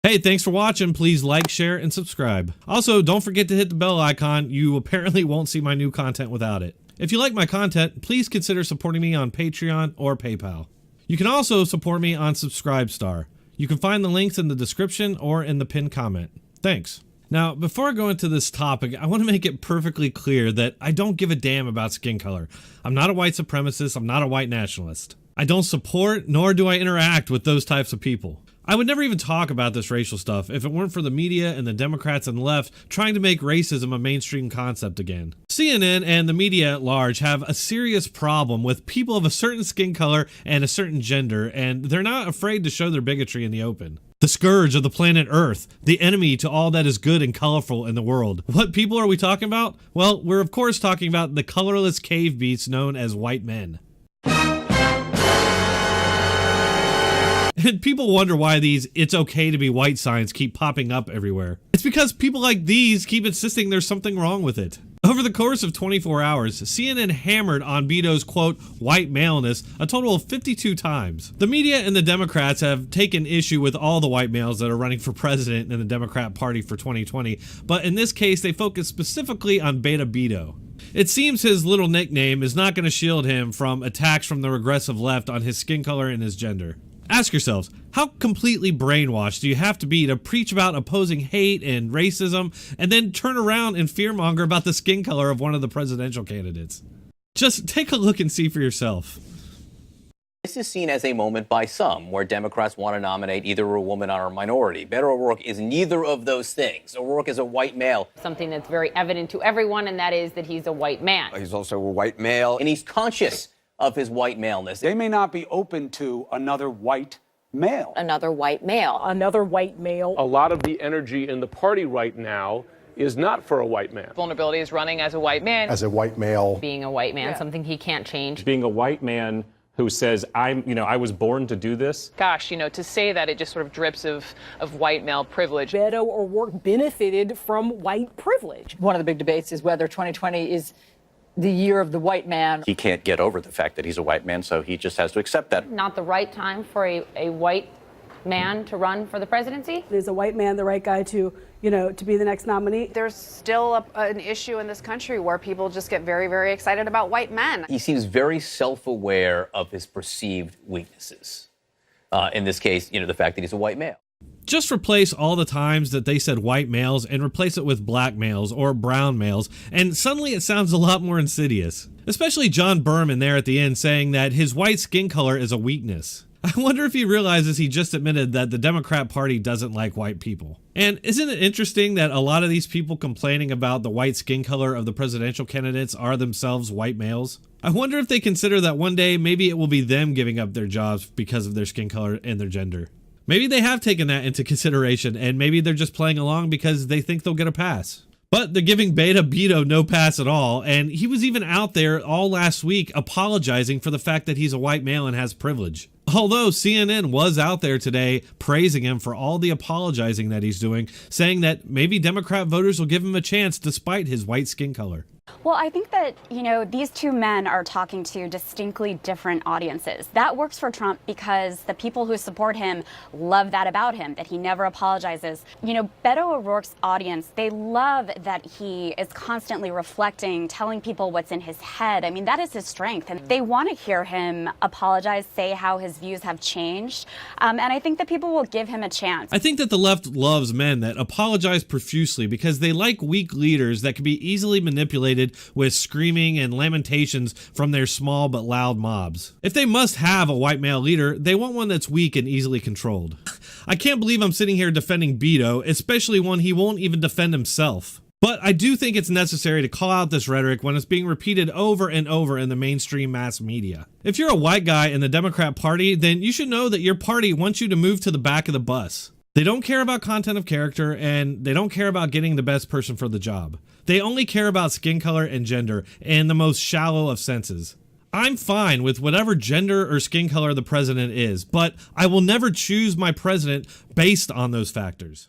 Hey, thanks for watching. Please like, share, and subscribe. Also, don't forget to hit the bell icon. You apparently won't see my new content without it. If you like my content, please consider supporting me on Patreon or PayPal. You can also support me on Subscribestar. You can find the links in the description or in the pinned comment. Thanks. Now, before I go into this topic, I want to make it perfectly clear that I don't give a damn about skin color. I'm not a white supremacist. I'm not a white nationalist. I don't support, nor do I interact with those types of people. I would never even talk about this racial stuff if it weren't for the media and the Democrats and the left trying to make racism a mainstream concept again. CNN and the media at large have a serious problem with people of a certain skin color and a certain gender, and they're not afraid to show their bigotry in the open. The scourge of the planet Earth, the enemy to all that is good and colorful in the world. What people are we talking about? Well, we're of course talking about the colorless cave beasts known as white men. And people wonder why these "it's okay to be white" signs keep popping up everywhere. It's because people like these keep insisting there's something wrong with it. Over the course of 24 hours, CNN hammered on Beto's quote, white maleness a total of 52 times. The media and the Democrats have taken issue with all the white males that are running for president in the Democrat Party for 2020, but in this case they focus specifically on Beta Beto. It seems his little nickname is not going to shield him from attacks from the regressive left on his skin color and his gender. Ask yourselves, how completely brainwashed do you have to be to preach about opposing hate and racism and then turn around and fearmonger about the skin color of one of the presidential candidates? Just take a look and see for yourself. This is seen as a moment by some where Democrats want to nominate either a woman or a minority. Beto O'Rourke is neither of those things. O'Rourke is a white male. Something that's very evident to everyone, and that is that he's a white man. He's also a white male. And he's conscious of his white maleness. They may not be open to another white male. Another white male. Another white male. A lot of the energy in the party right now is not for a white man. Vulnerability is running as a white man. As a white male. Being a white man, something he can't change. Being a white man who says, I was born to do this. Gosh, to say that, it just sort of drips of white male privilege. Beto O'Rourke benefited from white privilege. One of the big debates is whether 2020 is the year of the white man. He can't get over the fact that he's a white man, so he just has to accept that. Not the right time for a white man to run for the presidency. Is a white man the right guy to be the next nominee? There's still an issue in this country where people just get very, very excited about white men. He seems very self-aware of his perceived weaknesses. In this case, the fact that he's a white male. Just replace all the times that they said white males and replace it with black males or brown males, and suddenly it sounds a lot more insidious. Especially John Berman there at the end saying that his white skin color is a weakness. I wonder if he realizes he just admitted that the Democrat Party doesn't like white people. And isn't it interesting that a lot of these people complaining about the white skin color of the presidential candidates are themselves white males? I wonder if they consider that one day maybe it will be them giving up their jobs because of their skin color and their gender. Maybe they have taken that into consideration, and maybe they're just playing along because they think they'll get a pass. But they're giving Beta Beto no pass at all, and he was even out there all last week apologizing for the fact that he's a white male and has privilege. Although CNN was out there today praising him for all the apologizing that he's doing, saying that maybe Democrat voters will give him a chance despite his white skin color. Well, I think that, these two men are talking to distinctly different audiences. That works for Trump because the people who support him love that about him, that he never apologizes. Beto O'Rourke's audience, they love that he is constantly reflecting, telling people what's in his head. I mean, that is his strength. And they want to hear him apologize, say how his views have changed. And I think that people will give him a chance. I think that the left loves men that apologize profusely because they like weak leaders that can be easily manipulated with screaming and lamentations from their small but loud mobs. If they must have a white male leader, they want one that's weak and easily controlled. I can't believe I'm sitting here defending Beto, especially when he won't even defend himself. But I do think it's necessary to call out this rhetoric when it's being repeated over and over in the mainstream mass media. If you're a white guy in the Democrat Party, then you should know that your party wants you to move to the back of the bus. They don't care about content of character, and they don't care about getting the best person for the job. They only care about skin color and gender in the most shallow of senses. I'm fine with whatever gender or skin color the president is, but I will never choose my president based on those factors.